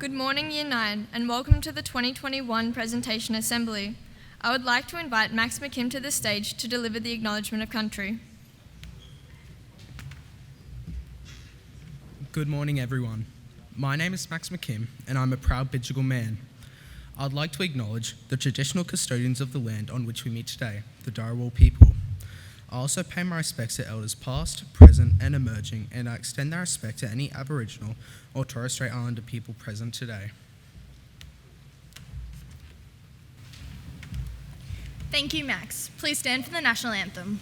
Good morning, Year 9, and welcome to the 2021 Presentation Assembly. I would like to invite Max McKim to the stage to deliver the Acknowledgement of Country. Good morning, everyone. My name is Max McKim, and I'm a proud Bidjigal man. I'd like to acknowledge the traditional custodians of the land on which we meet today, the Dharawal people. I also pay my respects to elders past, present, and emerging, and I extend that respect to any Aboriginal or Torres Strait Islander people present today. Thank you, Max. Please stand for the National Anthem.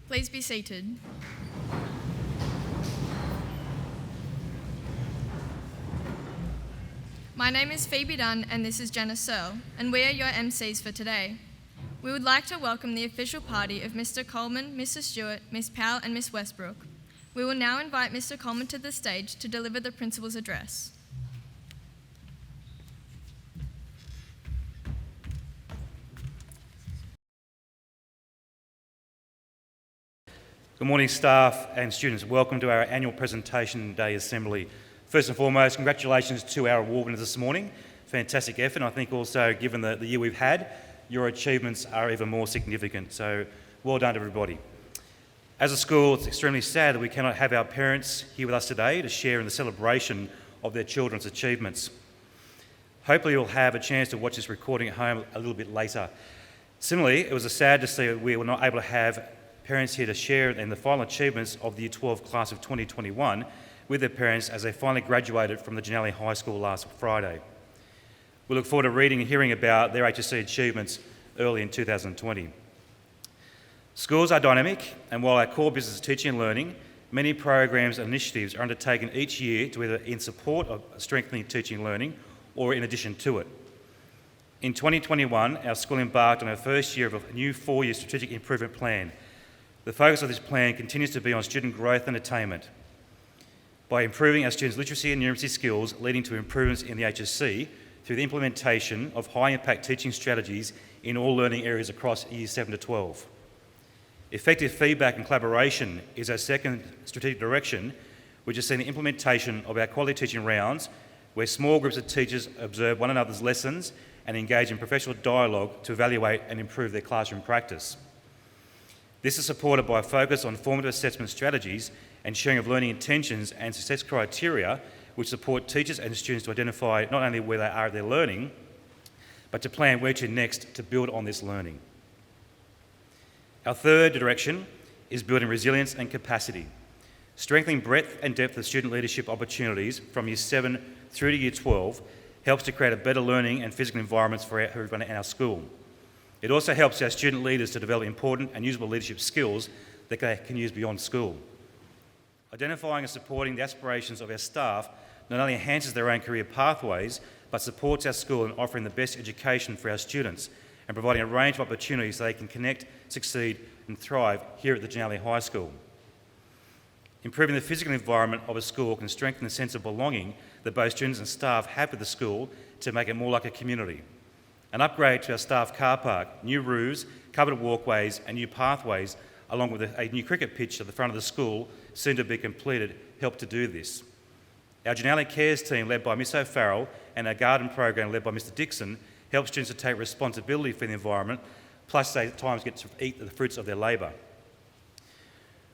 Please be seated. My name is Phoebe Dunn and this is Jenna Searle, and we are your MCs for today. We would like to welcome the official party of Mr. Coleman, Mr. Stewart, Miss Powell and Miss Westbrook. We will now invite Mr. Coleman to the stage to deliver the Principal's address. Good morning, staff and students. Welcome to our annual Presentation Day Assembly. First and foremost, congratulations to our award winners this morning. Fantastic effort. And I think also, given the year we've had, your achievements are even more significant. So well done to everybody. As a school, it's extremely sad that we cannot have our parents here with us today to share in the celebration of their children's achievements. Hopefully you'll have a chance to watch this recording at home a little bit later. Similarly, it was sad to see that we were not able to have parents here to share in the final achievements of the Year 12 class of 2021 with their parents as they finally graduated from the Denali High School last Friday. We look forward to reading and hearing about their HSC achievements early in 2020. Schools are dynamic, and while our core business is teaching and learning, many programs and initiatives are undertaken each year to either in support of strengthening teaching and learning or in addition to it. In 2021, our school embarked on our first year of a new 4-year strategic improvement plan. The focus of this plan continues to be on student growth and attainment. By improving our students' literacy and numeracy skills, leading to improvements in the HSC through the implementation of high-impact teaching strategies in all learning areas across Years 7 to 12. Effective feedback and collaboration is our second strategic direction, which has seen the implementation of our quality teaching rounds, where small groups of teachers observe one another's lessons and engage in professional dialogue to evaluate and improve their classroom practice. This is supported by a focus on formative assessment strategies and sharing of learning intentions and success criteria, which support teachers and students to identify not only where they are at their learning, but to plan where to next to build on this learning. Our third direction is building resilience and capacity. Strengthening breadth and depth of student leadership opportunities from Year 7 through to Year 12 helps to create a better learning and physical environments for everyone in our school. It also helps our student leaders to develop important and usable leadership skills that they can use beyond school. Identifying and supporting the aspirations of our staff not only enhances their own career pathways, but supports our school in offering the best education for our students and providing a range of opportunities so they can connect, succeed and thrive here at the Denali High School. Improving the physical environment of a school can strengthen the sense of belonging that both students and staff have with the school to make it more like a community. An upgrade to our staff car park, new roofs, covered walkways and new pathways, along with a new cricket pitch at the front of the school, soon to be completed, help to do this. Our Janelli Cares team, led by Miss O'Farrell, and our garden program, led by Mr Dixon, help students to take responsibility for the environment, plus they at times get to eat the fruits of their labour.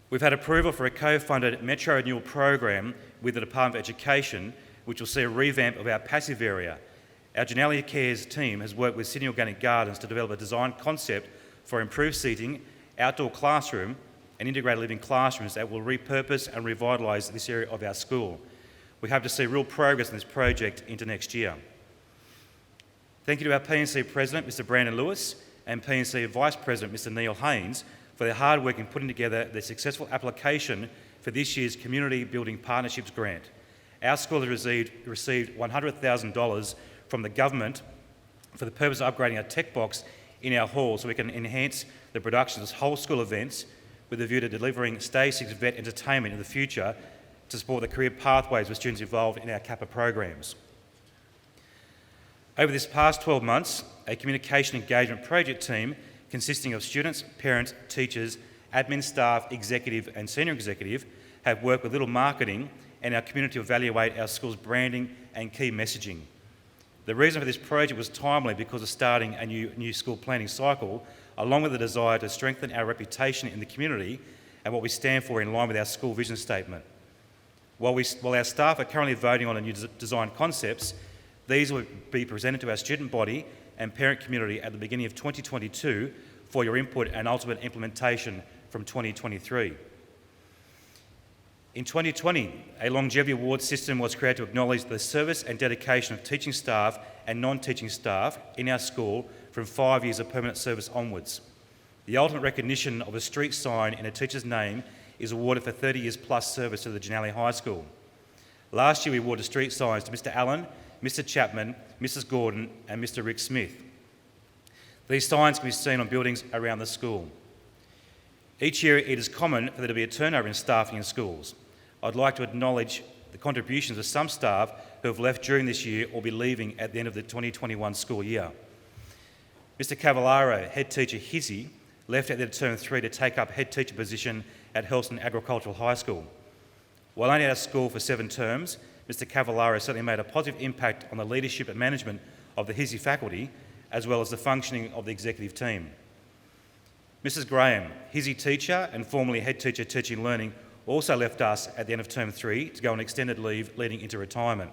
We've had approval for a co-funded Metro Renewal program with the Department of Education, which will see a revamp of our passive area. Our Janelli Cares team has worked with Sydney Organic Gardens to develop a design concept for improved seating, outdoor classroom and integrated living classrooms that will repurpose and revitalise this area of our school. We hope to see real progress in this project into next year. Thank you to our P&C President, Mr Brandon Lewis, and P&C Vice President, Mr Neil Haynes, for their hard work in putting together the successful application for this year's Community Building Partnerships Grant. Our school has received $100,000 from the government for the purpose of upgrading our tech box in our hall so we can enhance the production of whole school events with a view to delivering Stage 6 vet entertainment in the future to support the career pathways for students involved in our CAPA programs. Over this past 12 months, a communication engagement project team consisting of students, parents, teachers, admin staff, executive and senior executive have worked with Little Marketing and our community to evaluate our school's branding and key messaging. The reason for this project was timely because of starting a new school planning cycle, along with the desire to strengthen our reputation in the community and what we stand for in line with our school vision statement. While our staff are currently voting on a new design concepts, these will be presented to our student body and parent community at the beginning of 2022 for your input and ultimate implementation from 2023. In 2020, a longevity award system was created to acknowledge the service and dedication of teaching staff and non-teaching staff in our school from 5 years of permanent service onwards. The ultimate recognition of a street sign in a teacher's name is awarded for 30 years plus service to the Janelli High School. Last year we awarded street signs to Mr Allen, Mr Chapman, Mrs Gordon and Mr Rick Smith. These signs can be seen on buildings around the school. Each year it is common for there to be a turnover in staffing in schools. I'd like to acknowledge the contributions of some staff who have left during this year or will be leaving at the end of the 2021 school year. Mr Cavallaro, head teacher Hizzy, left at the end of term 3 to take up head teacher position at Helston Agricultural High School. While only at our school for 7 terms, Mr Cavallaro certainly made a positive impact on the leadership and management of the Hizzy faculty, as well as the functioning of the executive team. Mrs Graham, Hizzy teacher and formerly head teacher teaching learning, also left us at the end of term 3 to go on extended leave leading into retirement.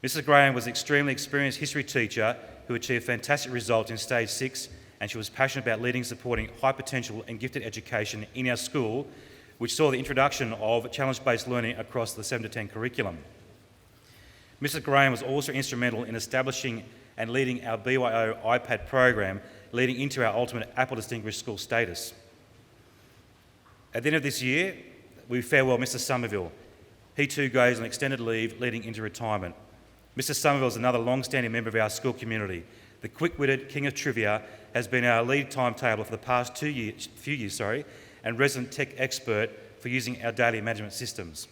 Mrs Graham was an extremely experienced history teacher who achieved fantastic results in Stage 6, and she was passionate about leading and supporting high potential and gifted education in our school, which saw the introduction of challenge-based learning across the 7 to 10 curriculum. Mrs Graham was also instrumental in establishing and leading our BYO iPad program, leading into our ultimate Apple Distinguished School status. At the end of this year, we farewell Mr Somerville. He too goes on extended leave, leading into retirement. Mr Somerville is another long-standing member of our school community. The quick-witted king of trivia has been our lead timetable for the past few years, and resident tech expert for using our daily management systems.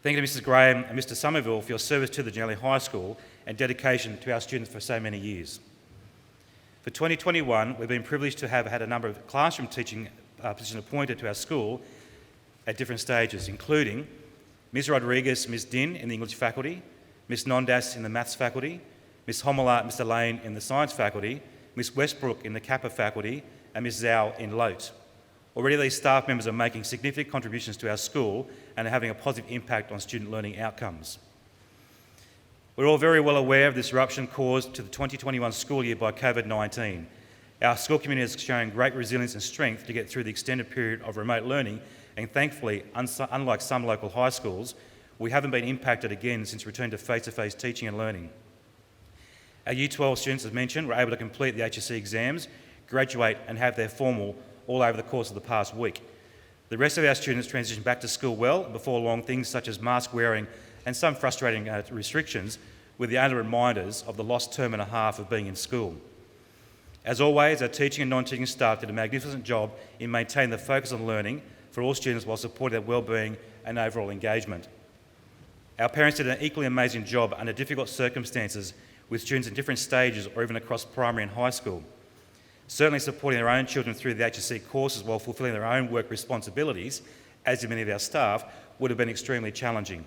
Thank you to Mrs Graham and Mr Somerville for your service to the Janelli High School and dedication to our students for so many years. For 2021, we've been privileged to have had a number of classroom teaching positions appointed to our school at different stages, including Ms Rodriguez, Ms Din in the English faculty, Ms Nondas in the Maths faculty, Ms Homola, Mr Lane in the Science faculty, Ms Westbrook in the Kappa faculty, and Ms Zhao in Lote. Already these staff members are making significant contributions to our school and are having a positive impact on student learning outcomes. We're all very well aware of the disruption caused to the 2021 school year by COVID-19. Our school community has shown great resilience and strength to get through the extended period of remote learning, and thankfully, unlike some local high schools, we haven't been impacted again since return to face-to-face teaching and learning. Our Year 12 students, as mentioned, were able to complete the HSC exams, graduate and have their formal all over the course of the past week. The rest of our students transitioned back to school well, and before long things such as mask wearing and some frustrating restrictions were the only reminders of the lost term and a half of being in school. As always, our teaching and non-teaching staff did a magnificent job in maintaining the focus on learning for all students while supporting their well-being and overall engagement. Our parents did an equally amazing job under difficult circumstances with students in different stages or even across primary and high school, certainly supporting their own children through the HSC courses while fulfilling their own work responsibilities as did many of our staff, would have been extremely challenging.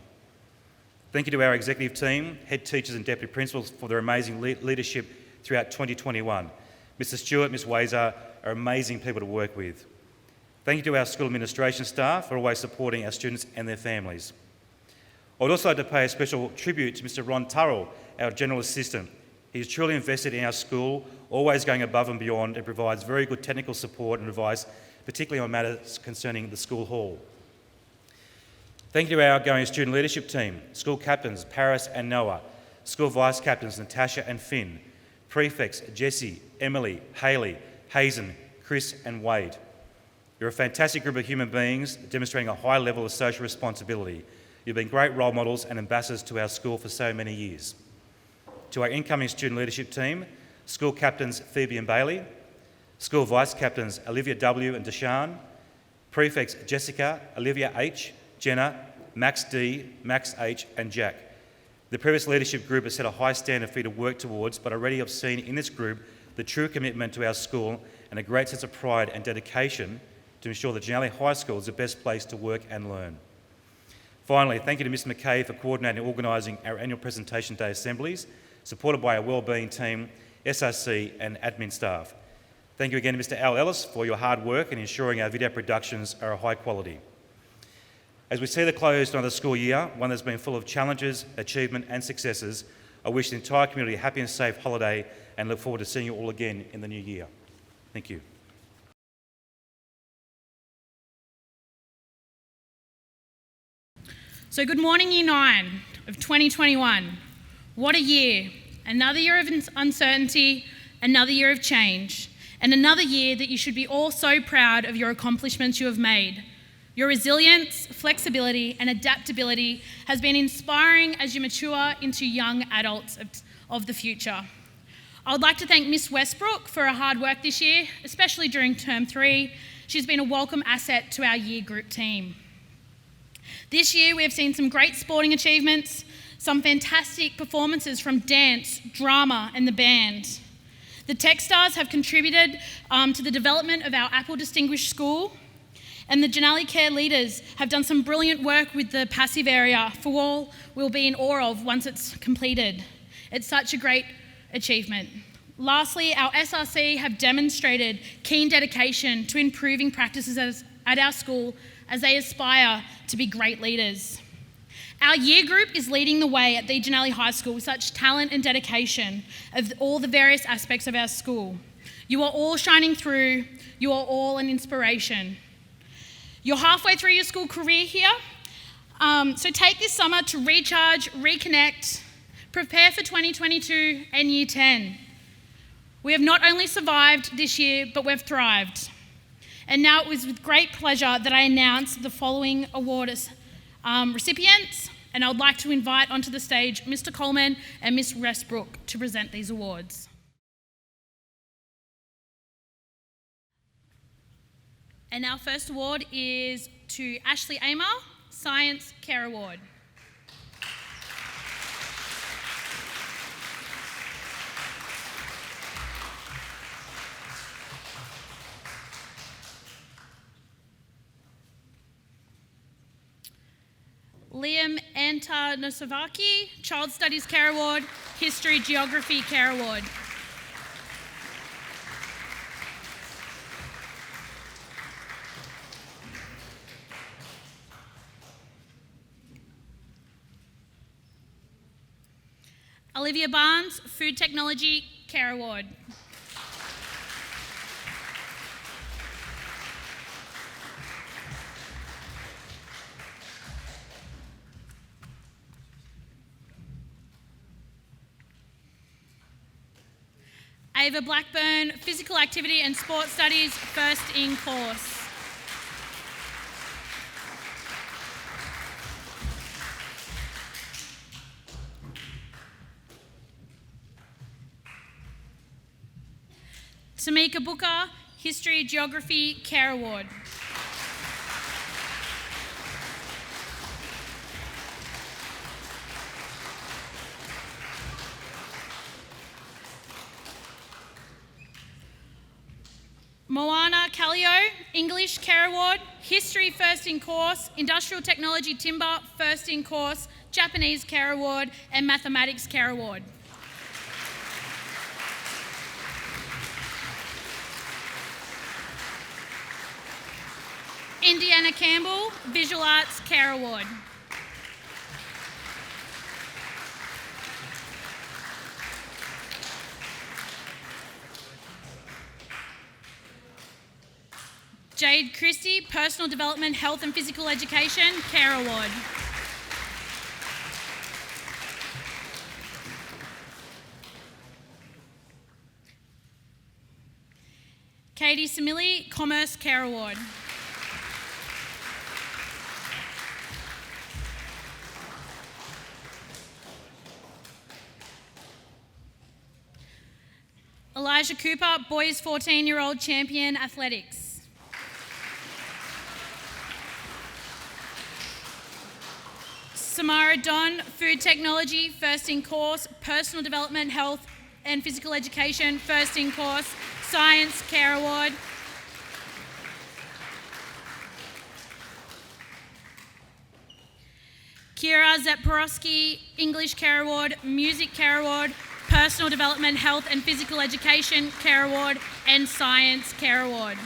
Thank you to our executive team, head teachers and deputy principals for their amazing leadership throughout 2021. Mr Stewart, Ms Wazer are amazing people to work with. Thank you to our school administration staff for always supporting our students and their families. I would also like to pay a special tribute to Mr Ron Turrell, our General Assistant. He is truly invested in our school, always going above and beyond, and provides very good technical support and advice, particularly on matters concerning the school hall. Thank you to our outgoing student leadership team, school captains Paris and Noah, school vice captains Natasha and Finn, prefects Jessie, Emily, Hayley, Hazen, Chris and Wade. You're a fantastic group of human beings demonstrating a high level of social responsibility. You've been great role models and ambassadors to our school for so many years. To our incoming student leadership team, school captains Phoebe and Bailey, school vice captains Olivia W and Deshawn, prefects Jessica, Olivia H, Jenna, Max D, Max H and Jack. The previous leadership group has set a high standard for you to work towards, but already I've seen in this group the true commitment to our school and a great sense of pride and dedication to ensure that Denali High School is the best place to work and learn. Finally, thank you to Mr McKay for coordinating and organising our annual presentation day assemblies, supported by our wellbeing team, SRC and admin staff. Thank you again to Mr Al Ellis for your hard work in ensuring our video productions are of high quality. As we see the close to another school year, one that's been full of challenges, achievement and successes, I wish the entire community a happy and safe holiday and look forward to seeing you all again in the new year. Thank you. So good morning, Year 9 of 2021. What a year. Another year of uncertainty, another year of change, and another year that you should be all so proud of your accomplishments you have made. Your resilience, flexibility, and adaptability has been inspiring as you mature into young adults of the future. I would like to thank Miss Westbrook for her hard work this year, especially during Term 3. She's been a welcome asset to our year group team. This year we have seen some great sporting achievements, some fantastic performances from dance, drama, and the band. The Techstars have contributed to the development of our Apple Distinguished School, and the Denali Care leaders have done some brilliant work with the passive area for all we'll be in awe of once it's completed. It's such a great achievement. Lastly, our SRC have demonstrated keen dedication to improving practices at our school as they aspire to be great leaders. Our year group is leading the way at the Denali High School with such talent and dedication of all the various aspects of our school. You are all shining through. You are all an inspiration. You're halfway through your school career here, so take this summer to recharge, reconnect, prepare for 2022 and Year 10. We have not only survived this year, but we've thrived. And now it was with great pleasure that I announce the following award recipients, and I would like to invite onto the stage Mr Coleman and Miss Westbrook to present these awards. And our first award is to Ashley Amar, Science Care Award. Liam Antonosavaki, Child Studies Care Award, History Geography Care Award. Olivia Barnes, Food Technology Care Award. Ava Blackburn, Physical Activity and Sport Studies, First in Course. Tamika Booker, History Geography Care Award. Moana Callio, English, Care Award. History, first in course. Industrial Technology, Timber, first in course. Japanese, Care Award. And Mathematics, Care Award. Indiana Campbell, Visual Arts, Care Award. Jade Christie, Personal Development, Health and Physical Education, Care Award. Katie Simili, Commerce, Care Award. Elijah Cooper, Boys 14-year-old Champion, Athletics. Samara Don, Food Technology, first in course. Personal Development, Health and Physical Education, first in course. Science, Care Award. Kira Zaporowski, English, Care Award. Music, Care Award. Personal Development, Health and Physical Education, Care Award. And Science, Care Award.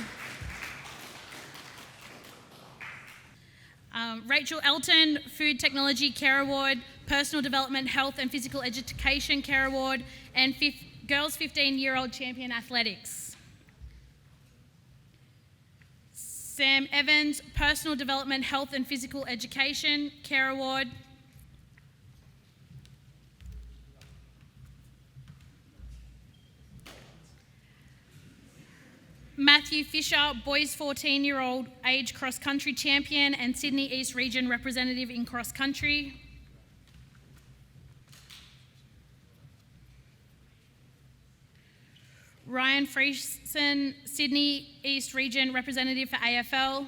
Rachel Elton, Food Technology, Care Award. Personal Development, Health and Physical Education, Care Award. And Girls 15-year-old Champion, Athletics. Sam Evans, Personal Development, Health and Physical Education, Care Award. Matthew Fisher, Boys 14-year-old age cross-country champion and Sydney East Region representative in cross-country. Ryan Friesen, Sydney East Region representative for AFL.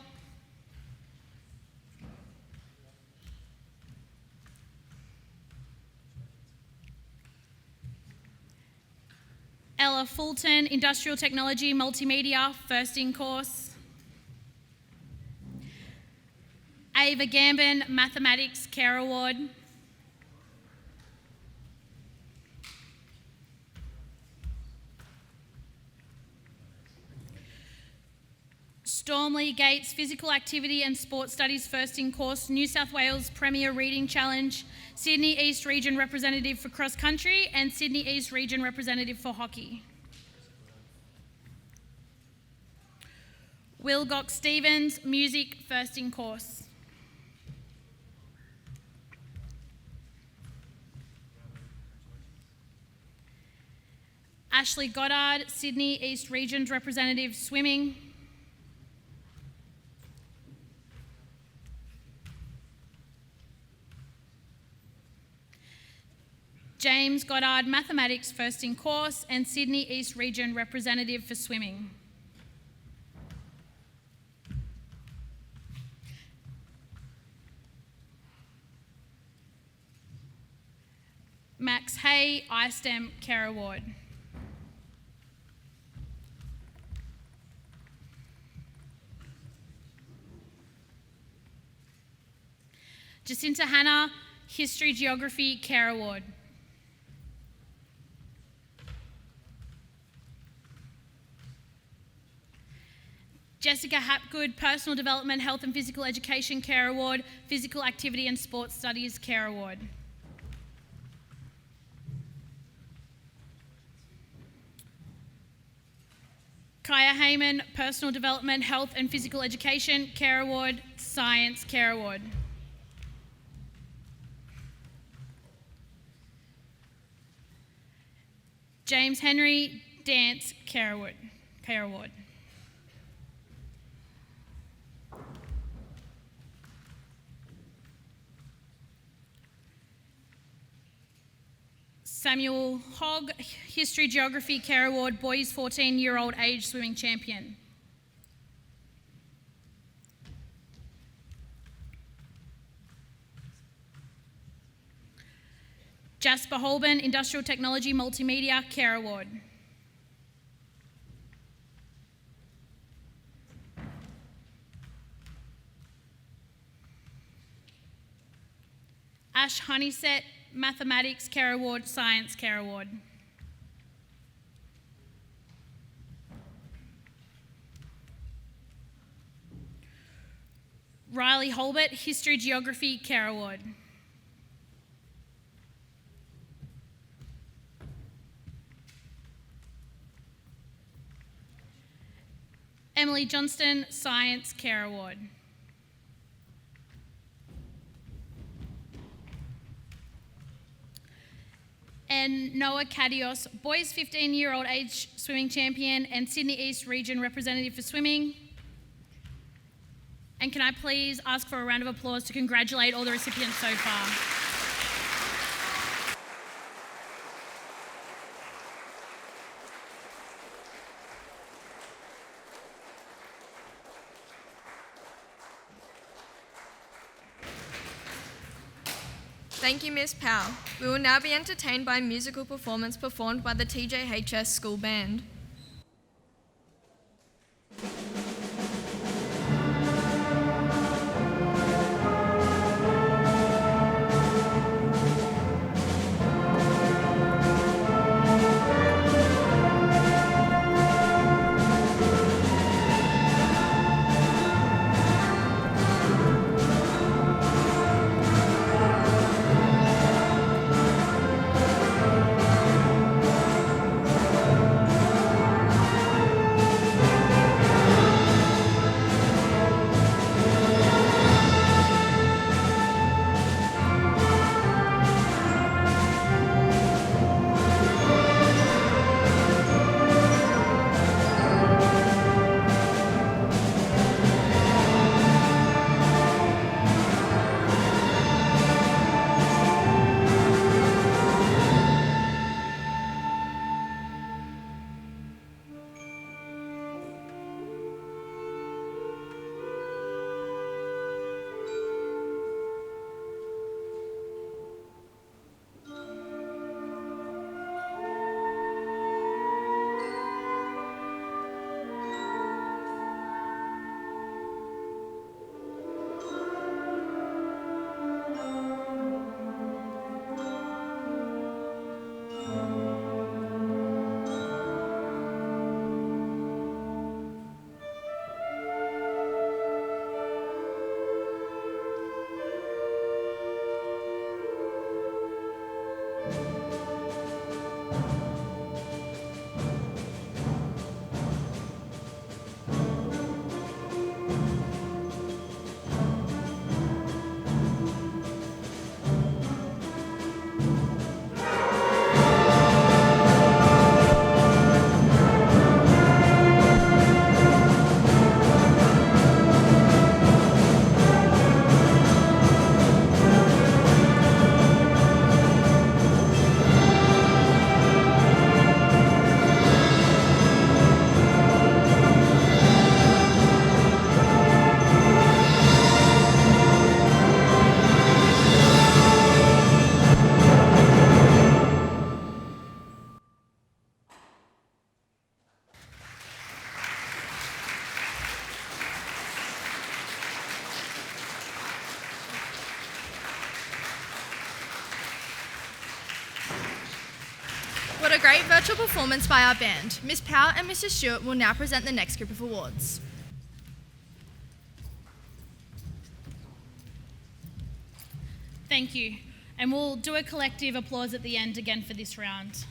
Ella Fulton, Industrial Technology, Multimedia, first in course. Ava Gambin, Mathematics, Care Award. Stormley Gates, Physical Activity and Sport Studies, first in course, New South Wales Premier Reading Challenge, Sydney East Region representative for cross country and Sydney East Region representative for hockey. Wilgox Stevens, Music, first in course. Ashley Goddard, Sydney East Region's representative, Swimming. James Goddard, Mathematics, first in course, and Sydney East Region representative for Swimming. Max Hay, iSTEM, Care Award. Jacinta Hanna, History Geography, Care Award. Jessica Hapgood, Personal Development, Health and Physical Education, Care Award. Physical Activity and Sports Studies, Care Award. Kaya Heyman, Personal Development, Health and Physical Education, Care Award. Science, Care Award. James Henry, Dance, Care Award. Care Award. Samuel Hogg, History Geography, Care Award, Boys 14-year-old age swimming champion. Jasper Holborn, Industrial Technology, Multimedia, Care Award. Ash Honeysett, Mathematics Care Award, Science Care Award. Riley Holbert, History Geography Care Award. Emily Johnston, Science Care Award. And Noah Cadios, Boys 15-year-old age swimming champion and Sydney East Region representative for swimming. And can I please ask for a round of applause to congratulate all the recipients so far. Thank you, Ms. Powell. We will now be entertained by a musical performance performed by the TJHS School Band. What a great virtual performance by our band. Ms. Powell and Mr. Stewart will now present the next group of awards. Thank you. And we'll do a collective applause at the end again for this round.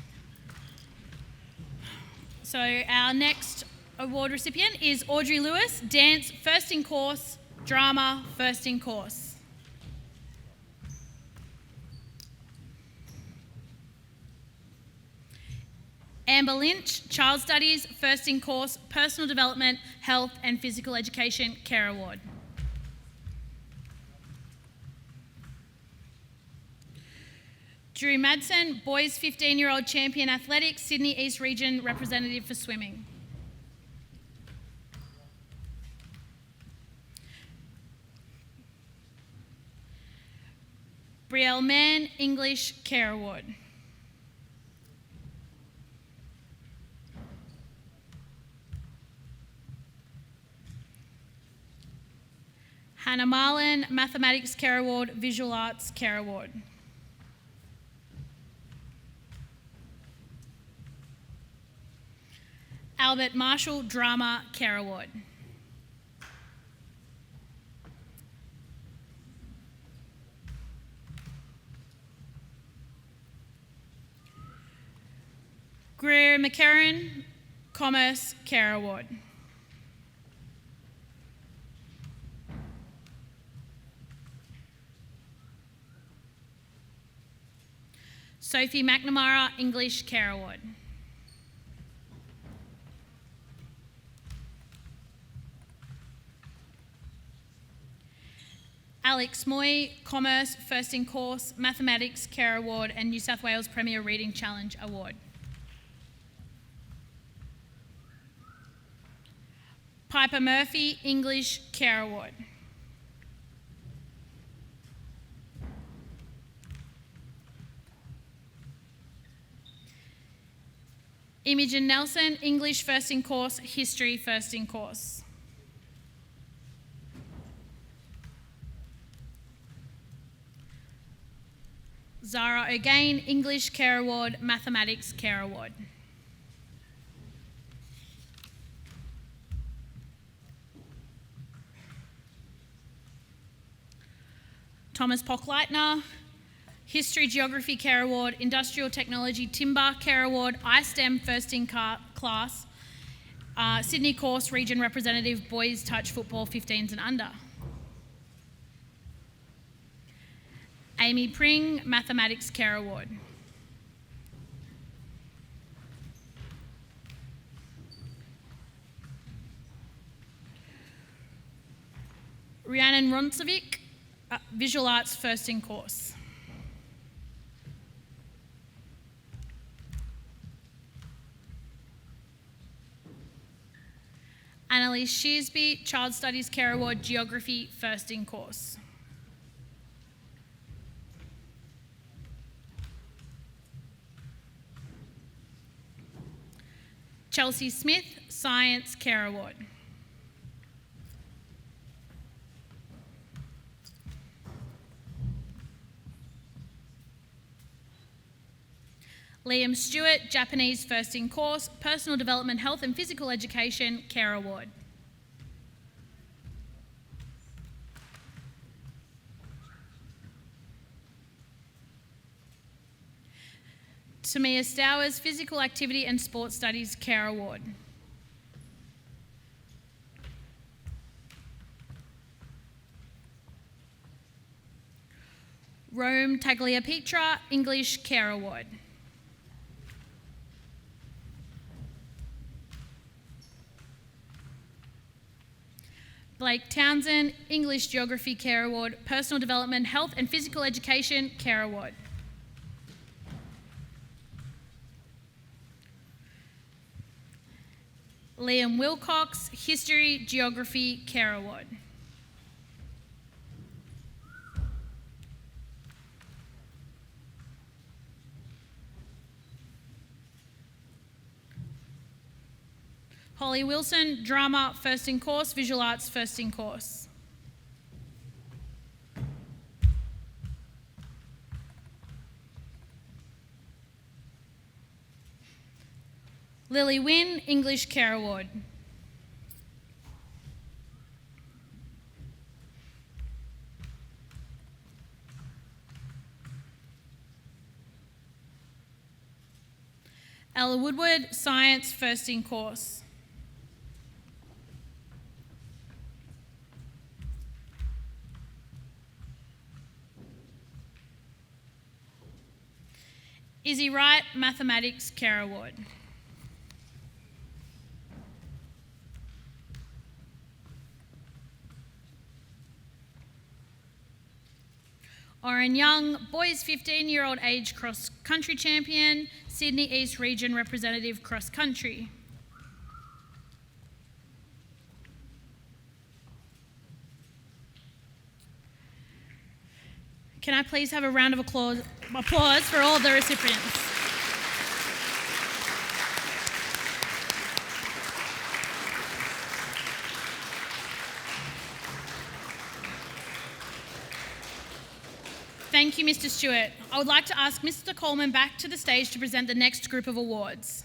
So our next award recipient is Audrey Lewis, Dance First in Course, Drama First in Course. Amber Lynch, Child Studies, First in Course, Personal Development, Health and Physical Education Care Award. Drew Madsen, Boys 15-year-old Champion Athletics, Sydney East Region Representative for Swimming. Brielle Mann, English Care Award. Hannah Marlin, Mathematics Care Award, Visual Arts Care Award. Albert Marshall, Drama Care Award. Greer McCarran, Commerce Care Award. Sophie McNamara, English Care Award. Alex Moy, Commerce First in Course, Mathematics Care Award and New South Wales Premier Reading Challenge Award. Piper Murphy, English Care Award. Imogen Nelson, English First in Course, History First in Course. Zara O'Gain, English Care Award, Mathematics Care Award. Thomas Pockleitner, History Geography Care Award, Industrial Technology Timber Care Award, iSTEM First in Class, Sydney Course Region Representative, Boys Touch Football 15s and under. Amy Pring, Mathematics Care Award. Rhiannon Roncevic, Visual Arts First in Course. Annalise Shearsby, Child Studies Care Award, Geography First in Course. Chelsea Smith, Science Care Award. Liam Stewart, Japanese First in Course, Personal Development, Health and Physical Education Care Award. Tamia Stowers, Physical Activity and Sports Studies Care Award. Rome Tagliapietra, English Care Award. Blake Townsend, English Geography Care Award, Personal Development, Health and Physical Education Care Award. Liam Wilcox, History Geography Care Award. Holly Wilson, Drama First in Course, Visual Arts First in Course. Lily Wynn, English Care Award. Ella Woodward, Science First in Course. Izzy Wright, Mathematics Care Award. Oren Young, Boys 15-year-old age cross country champion, Sydney East Region Representative cross country. Can I please have a round of applause for all of the recipients? Thank you, Mr. Stewart. I would like to ask Mr. Coleman back to the stage to present the next group of awards.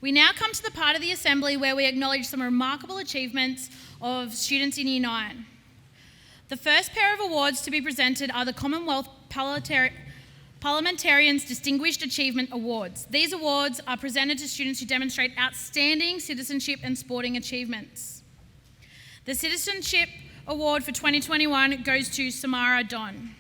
We now come to the part of the assembly where we acknowledge some remarkable achievements of students in Year 9. The first pair of awards to be presented are the Commonwealth Parliamentarians Distinguished Achievement Awards. These awards are presented to students who demonstrate outstanding citizenship and sporting achievements. The Citizenship Award for 2021 goes to Samara Don.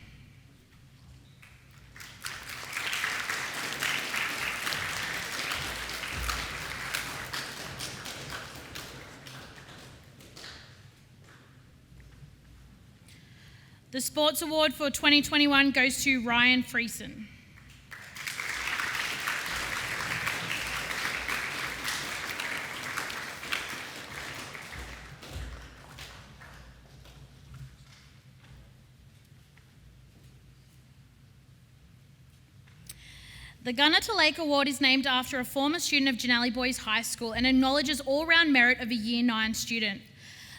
The Sports Award for 2021 goes to Ryan Friesen. The Gunner to Lake Award is named after a former student of Janelli Boys High School and acknowledges all-round merit of a Year 9 student.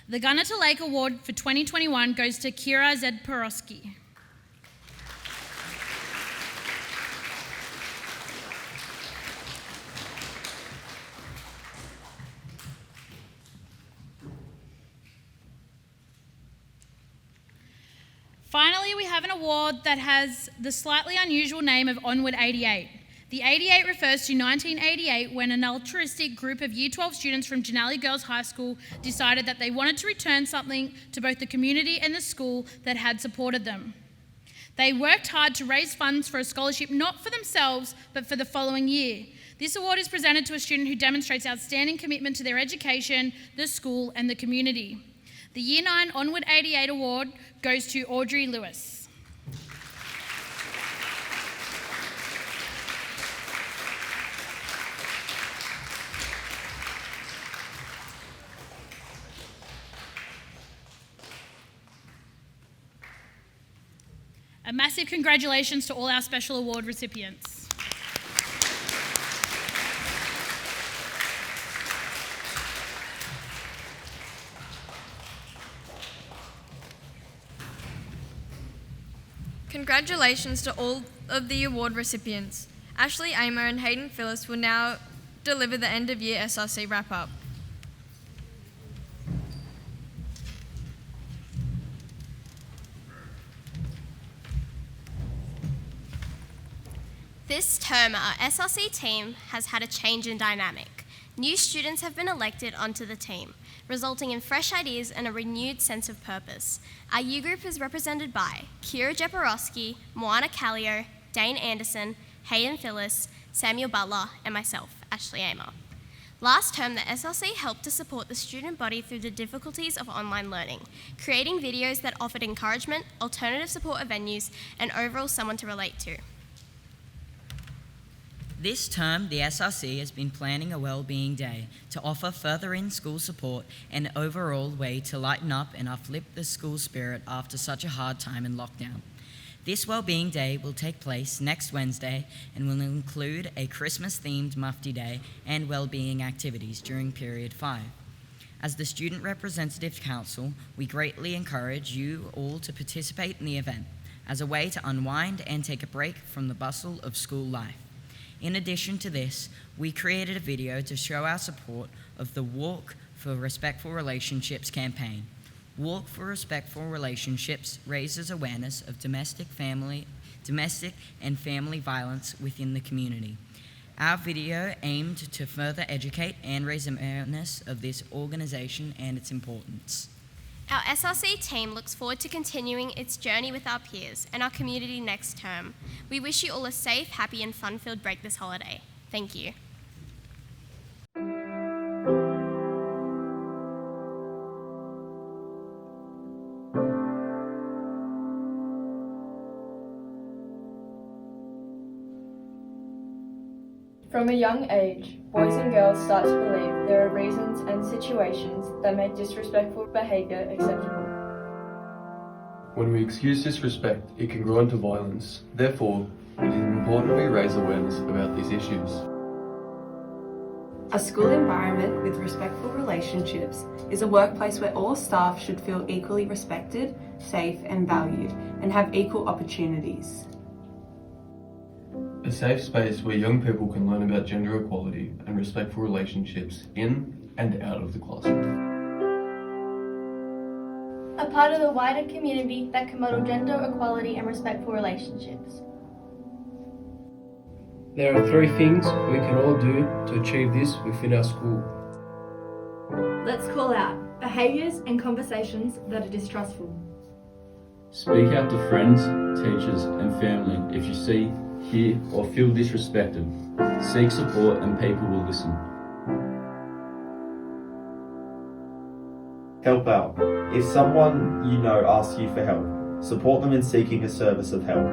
The Gunner to Lake Award for 2021 goes to Kira Zedporowski. Finally, we have an award that has the slightly unusual name of Onward 88. The 88 refers to 1988 when an altruistic group of Year 12 students from Janelli Girls High School decided that they wanted to return something to both the community and the school that had supported them. They worked hard to raise funds for a scholarship not for themselves but for the following year. This award is presented to a student who demonstrates outstanding commitment to their education, the school and the community. The Year 9 Onward 88 Award goes to Audrey Lewis. A massive congratulations to all our special award recipients. Congratulations to all of the award recipients. Ashley Amer and Hayden Phyllis will now deliver the end of year SRC wrap-up. This term, our SRC team has had a change in dynamic. New students have been elected onto the team, resulting in fresh ideas and a renewed sense of purpose. Our U group is represented by Kira Jeporowski, Moana Callio, Dane Anderson, Hayden Phyllis, Samuel Butler, and myself, Ashley Amer. Last term, the SRC helped to support the student body through the difficulties of online learning, creating videos that offered encouragement, alternative supportive venues, and overall someone to relate to. This term, the SRC has been planning a Wellbeing Day to offer further in-school support and an overall way to lighten up and uplift the school spirit after such a hard time in lockdown. This Wellbeing Day will take place next Wednesday and will include a Christmas-themed Mufti Day and wellbeing activities during Period 5. As the Student Representative Council, we greatly encourage you all to participate in the event as a way to unwind and take a break from the bustle of school life. In addition to this, we created a video to show our support of the Walk for Respectful Relationships campaign. Walk for Respectful Relationships raises awareness of domestic and family violence within the community. Our video aimed to further educate and raise awareness of this organisation and its importance. Our SRC team looks forward to continuing its journey with our peers and our community next term. We wish you all a safe, happy and fun-filled break this holiday. Thank you. From a young age, boys and girls start to believe there are reasons and situations that make disrespectful behaviour acceptable. When we excuse disrespect, it can grow into violence. Therefore, it is important we raise awareness about these issues. A school environment with respectful relationships is a workplace where all staff should feel equally respected, safe and valued, and have equal opportunities. A safe space where young people can learn about gender equality and respectful relationships in and out of the classroom. A part of the wider community that can model gender equality and respectful relationships. There are 3 things we can all do to achieve this within our school. Let's call out behaviours and conversations that are distrustful. Speak out to friends, teachers and family if you see, hear or feel disrespected. Seek support and people will listen. Help out. If someone you know asks you for help, support them in seeking a service of help.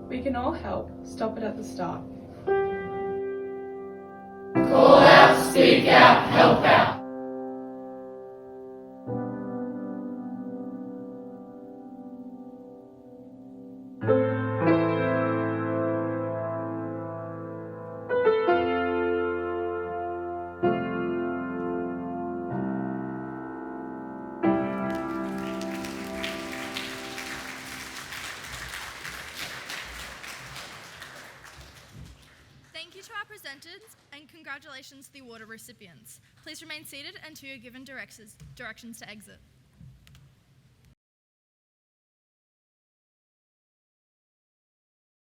We can all help. Stop it at the start. Call out, speak out, help out. Thank you to our presenters and congratulations to the award recipients. Please remain seated until you're given directions to exit.